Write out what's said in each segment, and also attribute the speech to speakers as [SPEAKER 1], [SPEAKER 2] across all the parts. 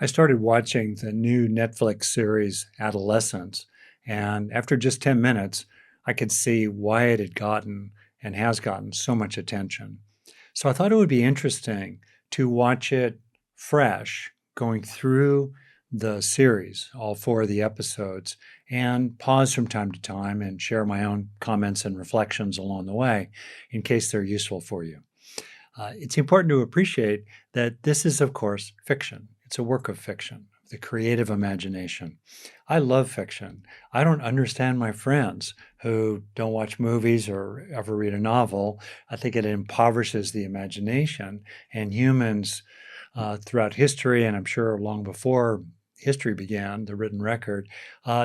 [SPEAKER 1] I started watching the new Netflix series Adolescence, and after just 10 minutes, I could see why it had gotten and has gotten so much attention. So I thought it would be interesting to watch it fresh, going through the series, all four of the episodes, and pause from time to time and share my own comments and reflections along the way in case they're useful for you. It's important to appreciate that this is, of course, fiction. It's a work of fiction, the creative imagination. I love fiction. I don't understand my friends who don't watch movies or ever read a novel. I think it impoverishes the imagination, and humans throughout history, and I'm sure long before history began, the written record,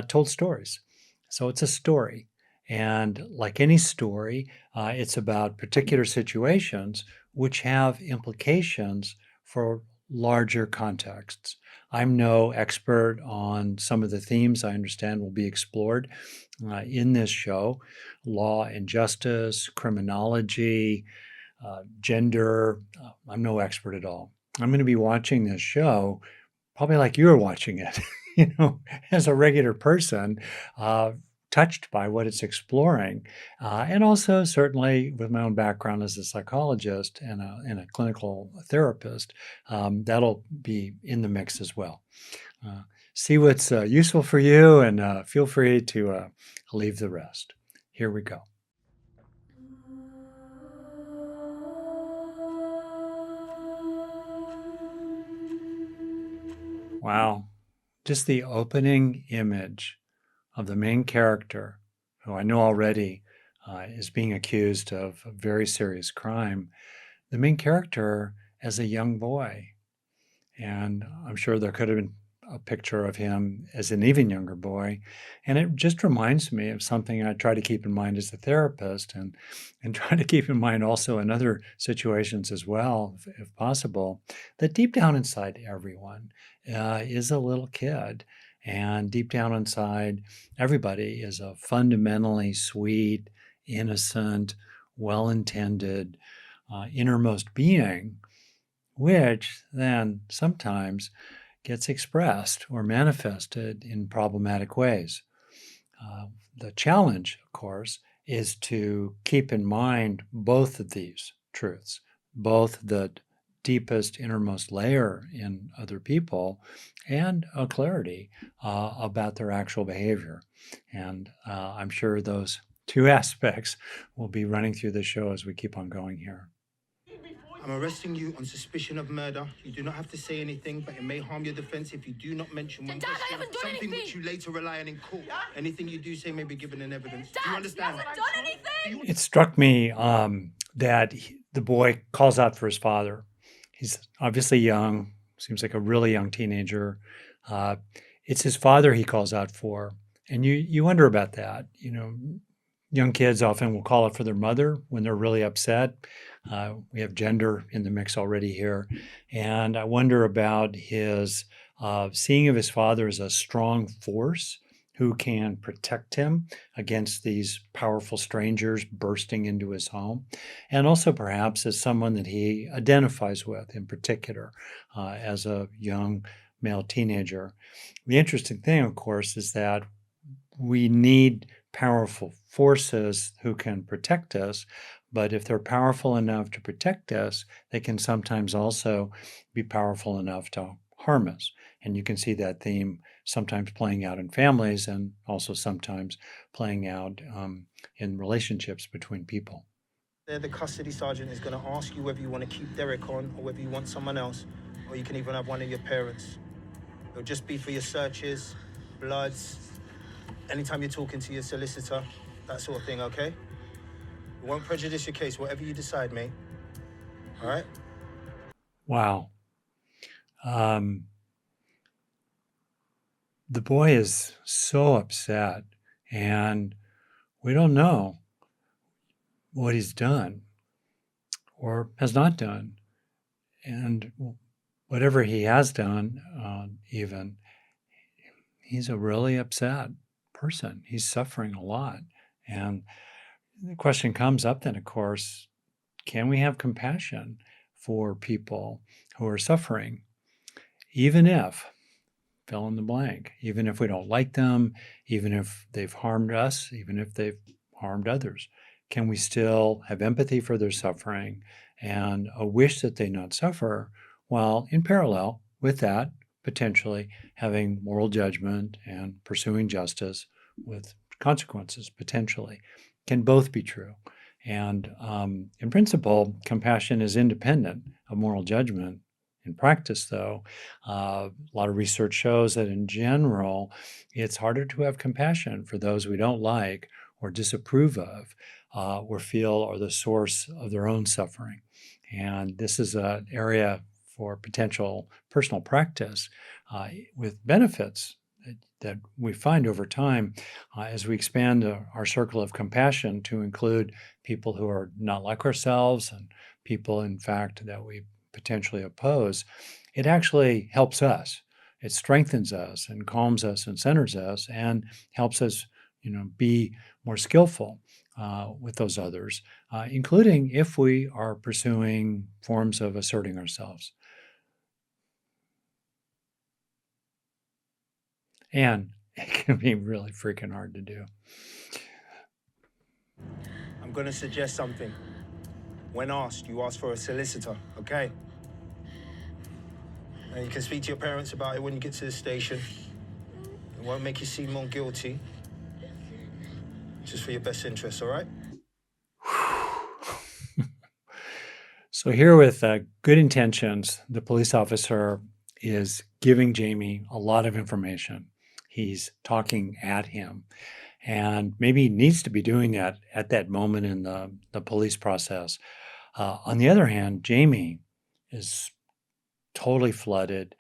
[SPEAKER 1] told stories. So it's a story. And like any story, it's about particular situations which have implications for larger contexts. I'm no expert on some of the themes I understand will be explored in this show: law and justice, criminology, gender. I'm no expert at all. I'm going to be watching this show probably like you're watching it, as a regular person, uh, touched by what it's exploring. And also, certainly, with my own background as a psychologist and a clinical therapist, that'll be in the mix as well. Uh, See what's useful for you, and feel free to leave the rest. Here we go. Wow. Just the opening image of the main character, who I know already is being accused of a very serious crime, the main character as a young boy. And I'm sure there could have been a picture of him as an even younger boy. And it just reminds me of something I try to keep in mind as a therapist, and try to keep in mind also in other situations as well, if possible, that deep down inside everyone is a little kid. And deep down inside, everybody is a fundamentally sweet, innocent, well intended, innermost being, which then sometimes gets expressed or manifested in problematic ways. Uh, the challenge, of course, is to keep in mind both of these truths, both the deepest, innermost layer in other people and a clarity about their actual behavior. And I'm sure those two aspects will be running through the show as we keep on going here.
[SPEAKER 2] I'm arresting you on suspicion of murder. You do not have to say anything, but it may harm your defense if you do not mention one
[SPEAKER 3] Dad, I
[SPEAKER 2] question,
[SPEAKER 3] haven't done
[SPEAKER 2] something
[SPEAKER 3] anything.
[SPEAKER 2] which you later rely on in court. Anything you do say may be given in evidence.
[SPEAKER 3] Dad,
[SPEAKER 2] do you understand?
[SPEAKER 3] he hasn't done anything.
[SPEAKER 1] It struck me that the boy calls out for his father. He's obviously young, seems like a really young teenager. Uh, it's his father he calls out for. And you wonder about that. Young kids often will call out for their mother when they're really upset. We have gender in the mix already here. And I wonder about his seeing of his father as a strong force who can protect him against these powerful strangers bursting into his home, and also perhaps as someone that he identifies with in particular as a young male teenager. The interesting thing, of course, is that we need powerful forces who can protect us, but if they're powerful enough to protect us, they can sometimes also be powerful enough to harm us. And you can see that theme sometimes playing out in families and also sometimes playing out in relationships between people.
[SPEAKER 2] The custody sergeant is going to ask you whether you want to keep Derek on or whether you want someone else, or you can even have one of your parents. It'll just be for your searches, bloods, anytime you're talking to your solicitor, that sort of thing, okay? It won't prejudice your case, whatever you decide, mate. All right?
[SPEAKER 1] Wow. Um, the boy is so upset, and we don't know what he's done or has not done. And whatever he has done, even, he's a really upset person. He's suffering a lot. And the question comes up then, of course, can we have compassion for people who are suffering? even if, fill in the blank, even if we don't like them, even if they've harmed us, even if they've harmed others? Can we still have empathy for their suffering and a wish that they not suffer, while in parallel with that, potentially having moral judgment and pursuing justice with consequences, potentially? Can both be true? And in principle, compassion is independent of moral judgment. In practice, though, a lot of research shows that in general, it's harder to have compassion for those we don't like or disapprove of, or feel are the source of their own suffering. And this is an area for potential personal practice with benefits that we find over time as we expand our circle of compassion to include people who are not like ourselves and people, in fact, that we potentially oppose. It actually helps us. It strengthens us and calms us and centers us and helps us, be more skillful with those others, including if we are pursuing forms of asserting ourselves. And it can be really freaking hard to do.
[SPEAKER 2] I'm going to suggest something. When asked, you ask for a solicitor, okay? And you can speak to your parents about it when you get to the station. It won't make you seem more guilty. Just for your best interests, all right?
[SPEAKER 1] So here with good intentions, the police officer is giving Jamie a lot of information. He's talking at him, and maybe he needs to be doing that at that moment in the police process. On the other hand, Jamie is totally flooded,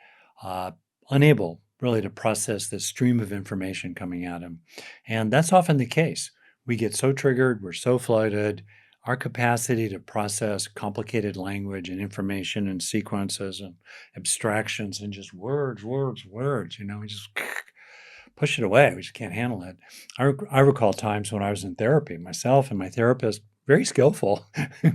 [SPEAKER 1] unable really to process this stream of information coming at him. And that's often the case. We get so triggered, we're so flooded, our capacity to process complicated language and information and sequences and abstractions and just words, we just push it away. We just can't handle it. I recall times when I was in therapy, myself and my therapist, very skillful,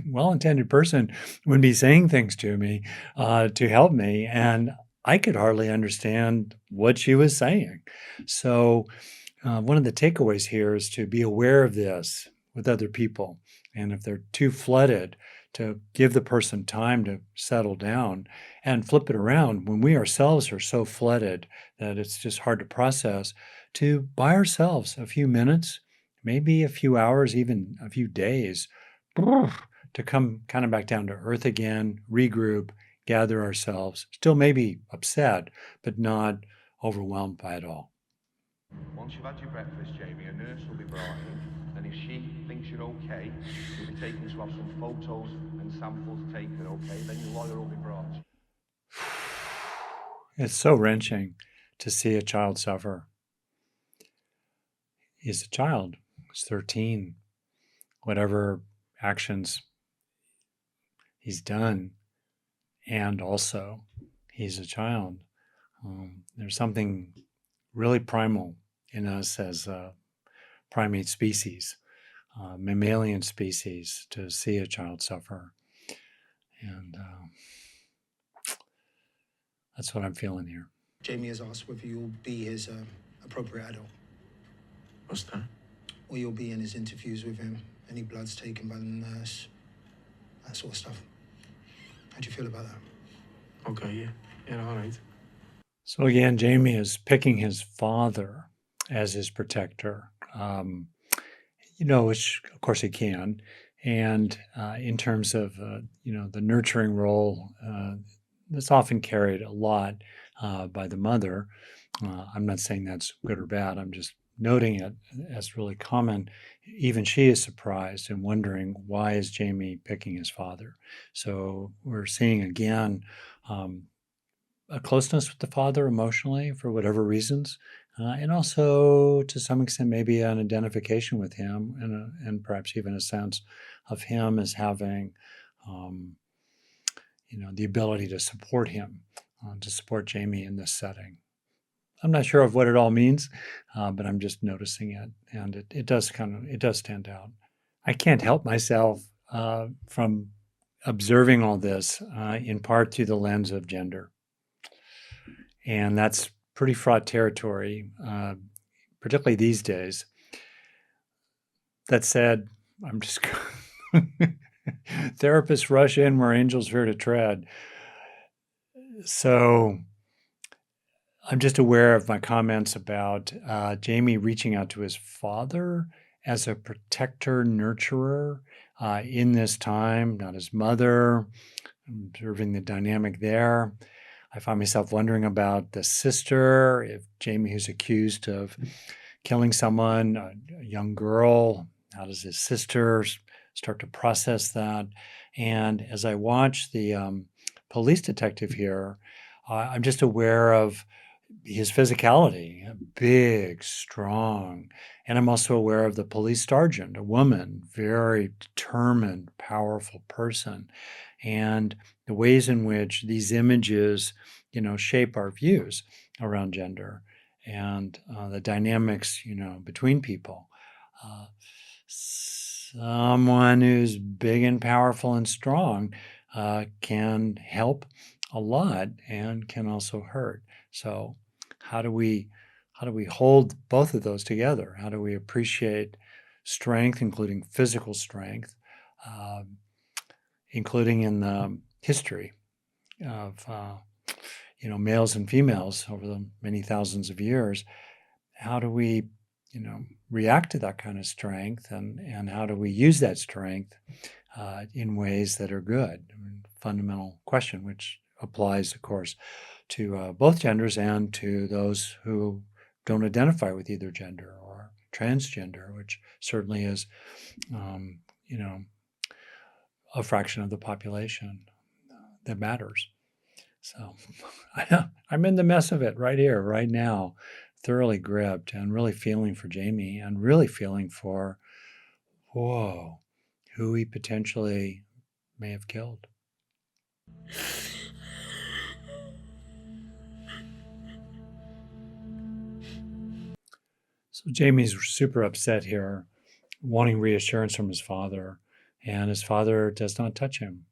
[SPEAKER 1] well-intended person, would be saying things to me to help me, and I could hardly understand what she was saying. So one of the takeaways here is to be aware of this with other people. And if they're too flooded, to give the person time to settle down and flip it around when we ourselves are so flooded that it's just hard to process, to buy ourselves a few minutes, maybe a few hours, even a few days, to come kind of back down to earth again, regroup, gather ourselves, still maybe upset, but not overwhelmed by it all.
[SPEAKER 3] Once you've had your breakfast, Jamie, a nurse will be brought in, and if she thinks you're okay, you'll be taken to have some photos and samples taken, okay? Then your lawyer will be brought.
[SPEAKER 1] It's so wrenching to see a child suffer. He's a child. He's 13. Whatever actions he's done, and also he's a child. There's something really primal in us as a primate species, mammalian species, to see a child suffer. And that's what I'm feeling here.
[SPEAKER 2] Jamie has asked whether you'll be his appropriate adult.
[SPEAKER 4] What's that?
[SPEAKER 2] Or you'll be in his interviews with him, any bloods taken by the nurse, that sort of stuff. How do you feel about that?
[SPEAKER 4] Okay, yeah. Yeah, all right.
[SPEAKER 1] So again, Jamie is picking his father as his protector, which of course he can. And in terms of, the nurturing role, that's often carried a lot by the mother. I'm not saying that's good or bad. I'm just noting it as really common. Even she is surprised and wondering, why is Jamie picking his father? So we're seeing again a closeness with the father emotionally for whatever reasons, and also to some extent maybe an identification with him and perhaps even a sense of him as having the ability to support him, to support Jamie in this setting. I'm not sure of what it all means, but I'm just noticing it, and it does stand out. I can't help myself from observing all this in part through the lens of gender. And that's pretty fraught territory, particularly these days. That said, I'm just therapists rush in where angels fear to tread. So I'm just aware of my comments about Jamie reaching out to his father as a protector, nurturer in this time, not his mother. I'm observing the dynamic there. I find myself wondering about the sister, if Jamie, who's accused of killing someone, a young girl, how does his sister start to process that? And as I watch the police detective here, I'm just aware of his physicality, big, strong. And I'm also aware of the police sergeant, a woman, very determined, powerful person. And the ways in which these images, shape our views around gender and the dynamics, between people. Someone who's big and powerful and strong can help a lot and can also hurt. So how do we hold both of those together? How do we appreciate strength, including physical strength, including in the history of males and females over the many thousands of years? How do we react to that kind of strength, and how do we use that strength in ways that are good? Fundamental question, which applies, of course, to both genders and to those who don't identify with either gender or transgender, which certainly is, a fraction of the population that matters. So I'm in the mess of it right here, right now, thoroughly gripped and really feeling for Jamie and really feeling for, who he potentially may have killed. So Jamie's super upset here, wanting reassurance from his father, and his father does not touch him.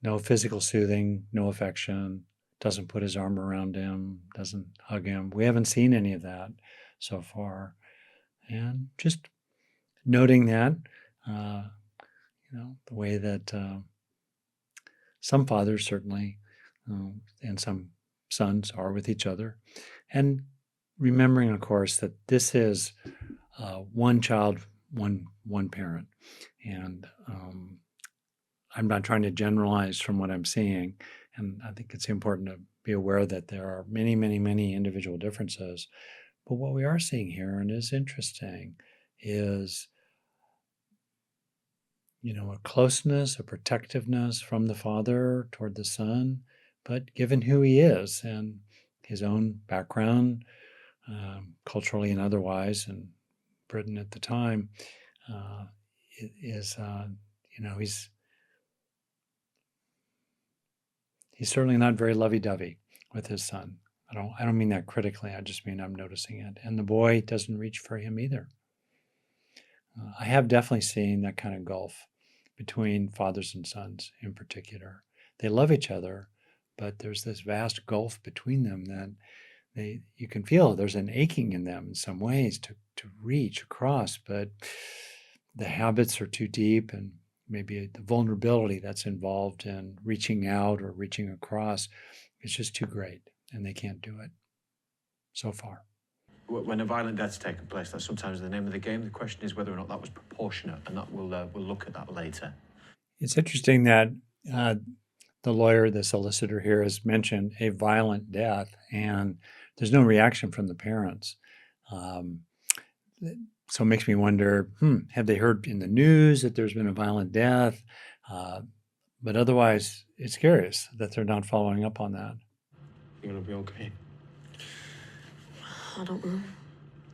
[SPEAKER 1] No physical soothing, no affection, doesn't put his arm around him, doesn't hug him. We haven't seen any of that so far. And just noting that, the way that some fathers certainly and some sons are with each other. And remembering, of course, that this is one child, one parent. And I'm not trying to generalize from what I'm seeing. And I think it's important to be aware that there are many, many, many individual differences. But what we are seeing here, and is interesting, is a closeness, a protectiveness from the father toward the son, but given who he is and his own background, culturally and otherwise, in Britain at the time, is he's certainly not very lovey-dovey with his son. I don't mean that critically. I just mean I'm noticing it, and the boy doesn't reach for him either. I have definitely seen that kind of gulf between fathers and sons in particular. They love each other, but there's this vast gulf between them that you can feel there's an aching in them in some ways to reach across, but the habits are too deep, and maybe the vulnerability that's involved in reaching out or reaching across is just too great, and they can't do it so far.
[SPEAKER 4] When a violent death's taken place, that's sometimes the name of the game. The question is whether or not that was proportionate, and that we'll look at that later.
[SPEAKER 1] It's interesting that the lawyer, the solicitor here, has mentioned a violent death, and there's no reaction from the parents. So it makes me wonder, have they heard in the news that there's been a violent death? But otherwise, it's curious that they're not following up on that.
[SPEAKER 4] You're going to be okay?
[SPEAKER 5] I don't know.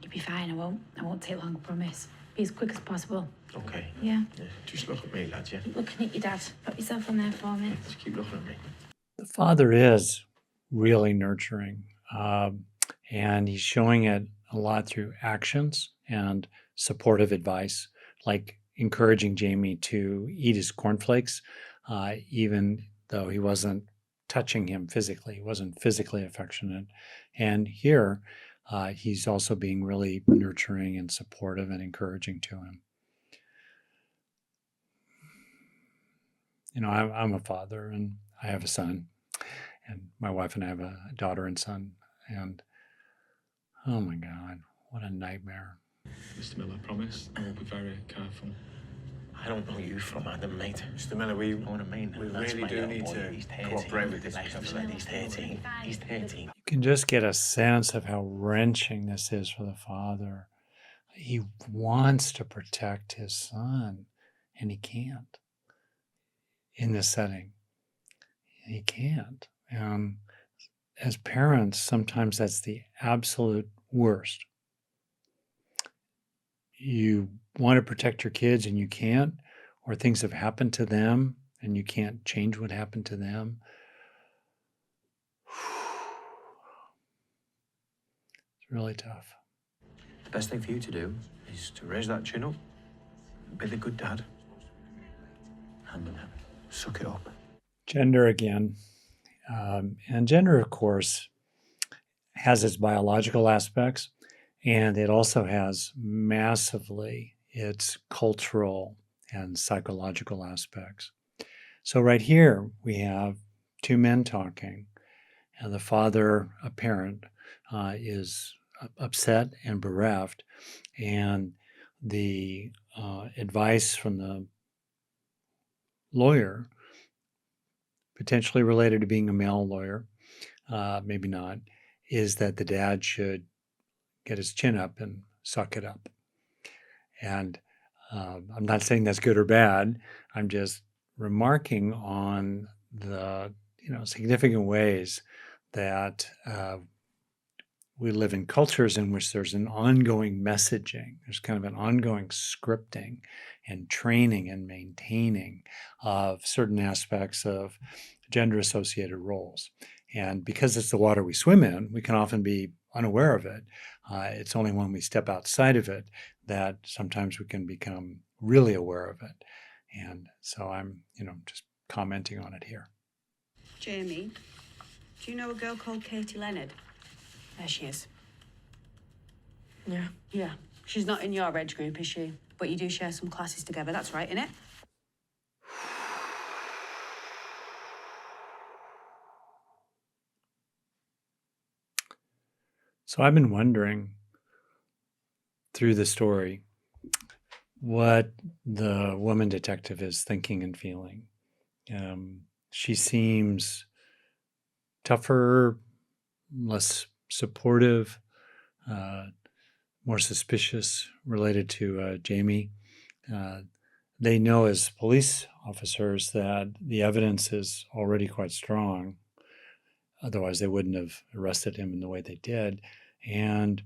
[SPEAKER 5] You'll be fine. I won't take long, I promise. Be as quick as possible.
[SPEAKER 4] Okay.
[SPEAKER 5] Yeah?
[SPEAKER 4] Just look at me, lad, yeah?
[SPEAKER 5] Keep looking at your dad. Put yourself on there for me.
[SPEAKER 4] Just keep looking at me.
[SPEAKER 1] The father is really nurturing, and he's showing it a lot through actions and supportive advice, like encouraging Jamie to eat his cornflakes, even though he wasn't touching him physically. He wasn't physically affectionate. And here, he's also being really nurturing and supportive and encouraging to him. You know, I'm a father, and I have a son, and my wife and I have a daughter and son. And oh my God, what a nightmare.
[SPEAKER 6] Mr. Miller, I promise I will be very careful.
[SPEAKER 7] I don't know you from Adam, mate.
[SPEAKER 4] Mr. Miller, we
[SPEAKER 7] You know what I mean?
[SPEAKER 4] we
[SPEAKER 7] That's
[SPEAKER 4] really
[SPEAKER 7] my
[SPEAKER 4] do
[SPEAKER 7] little
[SPEAKER 4] need
[SPEAKER 7] boy.
[SPEAKER 4] to
[SPEAKER 7] He's 13.
[SPEAKER 4] cooperate with this.
[SPEAKER 7] Like I've said, he's 13. He's 13.
[SPEAKER 1] You can just get a sense of how wrenching this is for the father. He wants to protect his son, and he can't in this setting. He can't. And as parents, sometimes that's the absolute worst. You want to protect your kids and you can't, or things have happened to them and you can't change what happened to them. It's really tough.
[SPEAKER 4] The best thing for you to do is to raise that chin up, be the good dad, and suck it up.
[SPEAKER 1] Gender again. And gender, of course, has its biological aspects, and it also has massively its cultural and psychological aspects. So right here, we have two men talking, and the father, a parent, is upset and bereft, and the advice from the lawyer, potentially related to being a male lawyer, maybe not, is that the dad should get his chin up and suck it up. And I'm not saying that's good or bad. I'm just remarking on the significant ways that we live in cultures in which there's an ongoing messaging. There's kind of an ongoing scripting and training and maintaining of certain aspects of gender-associated roles. And because it's the water we swim in, we can often be unaware of it. It's only when we step outside of it that sometimes we can become really aware of it. And so I'm, just commenting on it here.
[SPEAKER 8] Jamie, do you know a girl called Katie Leonard?
[SPEAKER 5] There she is.
[SPEAKER 8] Yeah. Yeah. She's not in your age group, is she? But you do share some classes together, that's right, innit?
[SPEAKER 1] So I've been wondering through the story what the woman detective is thinking and feeling. She seems tougher, less supportive, more suspicious related to Jamie. They know as police officers that the evidence is already quite strong. Otherwise, they wouldn't have arrested him in the way they did. And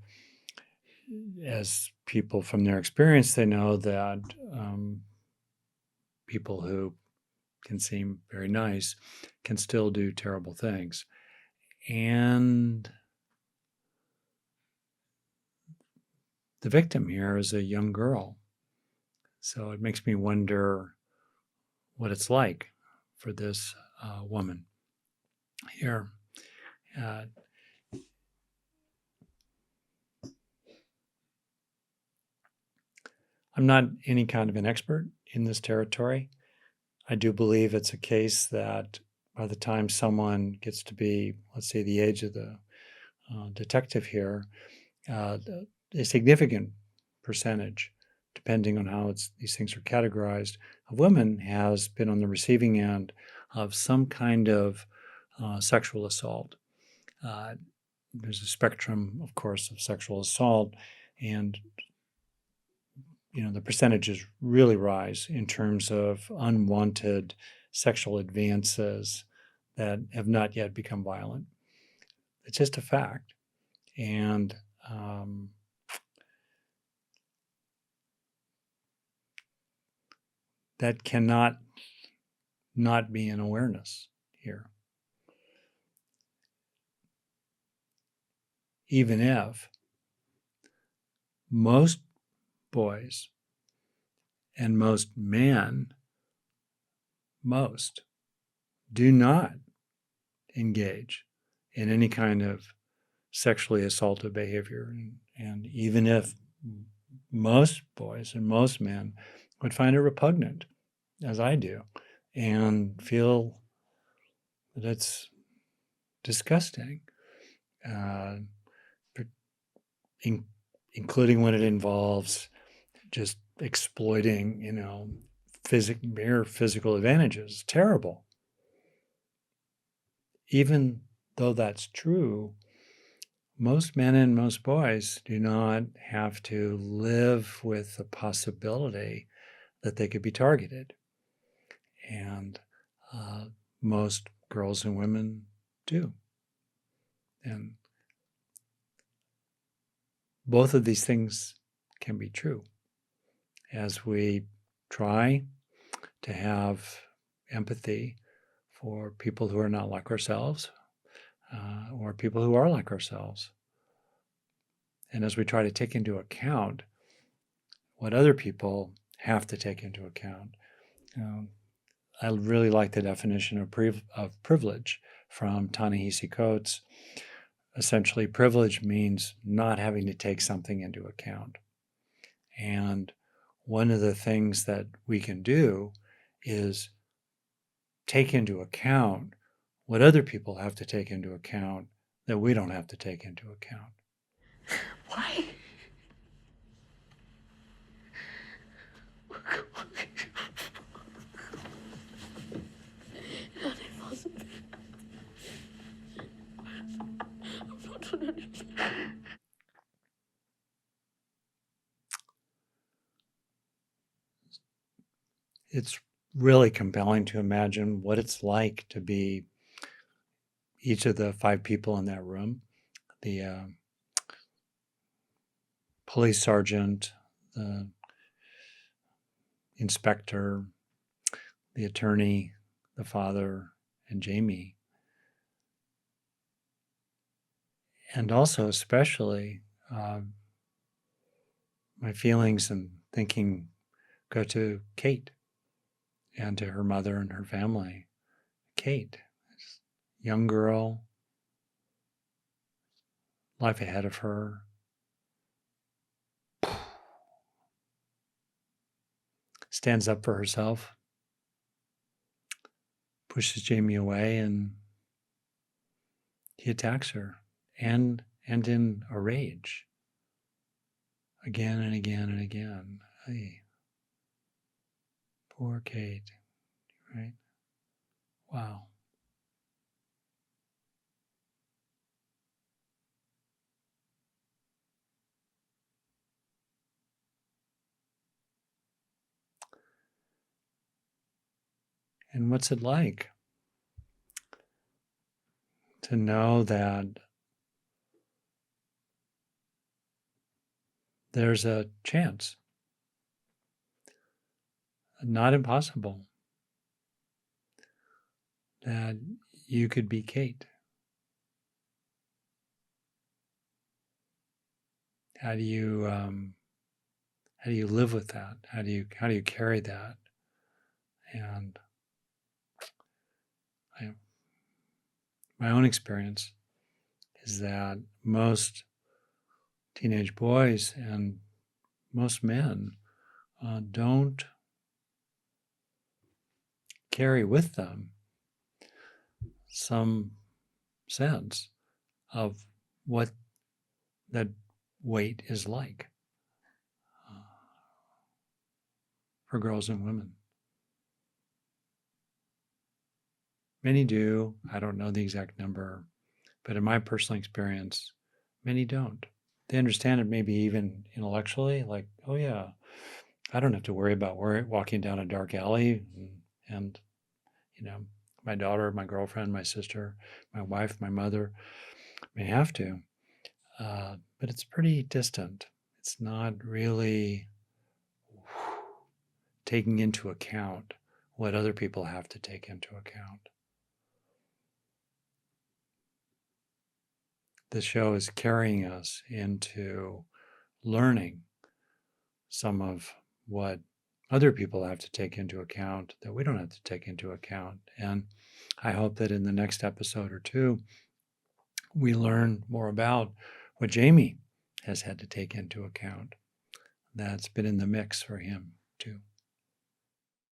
[SPEAKER 1] as people from their experience, they know that people who can seem very nice can still do terrible things. And the victim here is a young girl. So it makes me wonder what it's like for this woman here. I'm not any kind of an expert in this territory. I do believe it's a case that by the time someone gets to be, let's say, the age of the detective here, a significant percentage, depending on how these things are categorized, of women has been on the receiving end of some kind of sexual assault. There's a spectrum, of course, of sexual assault, and the percentages really rise in terms of unwanted sexual advances that have not yet become violent. It's just a fact. And that cannot not be an awareness here. Even if most boys and most men, do not engage in any kind of sexually assaultive behavior. And even if most boys and most men would find it repugnant, as I do, and feel that it's disgusting, including when it involves just exploiting, mere physical advantages. Terrible. Even though that's true, most men and most boys do not have to live with the possibility that they could be targeted. And most girls and women do. And both of these things can be true as we try to have empathy for people who are not like ourselves, or people who are like ourselves. And as we try to take into account what other people have to take into account, I really like the definition of privilege from Ta-Nehisi Coates. Essentially, privilege means not having to take something into account. And one of the things that we can do is take into account what other people have to take into account that we don't have to take into account.
[SPEAKER 7] Why?
[SPEAKER 8] Not impossible. I'm not done anything.
[SPEAKER 1] It's really compelling to imagine what it's like to be each of the 5 people in that room, the police sergeant, the inspector, the attorney, the father, and Jamie. And also, especially, my feelings and thinking go to Kate and to her mother and her family. Kate, young girl, life ahead of her. Stands up for herself, pushes Jamie away, and he attacks her, and in a rage, again and again and again. Hey, poor Kate, right? Wow. And what's it like to know that there's a chance, not impossible, that you could be Kate? How do you live with that? How do you carry that? And my own experience is that most teenage boys and most men don't carry with them some sense of what that weight is like for girls and women. Many do. I don't know the exact number, but in my personal experience, many don't. They understand it maybe even intellectually, like, oh yeah, I don't have to worry about walking down a dark alley and my daughter, my girlfriend, my sister, my wife, my mother may have to, but it's pretty distant. It's not really taking into account what other people have to take into account. The show is carrying us into learning some of what other people have to take into account that we don't have to take into account. And I hope that in the next episode or two, we learn more about what Jamie has had to take into account. That's been in the mix for him too.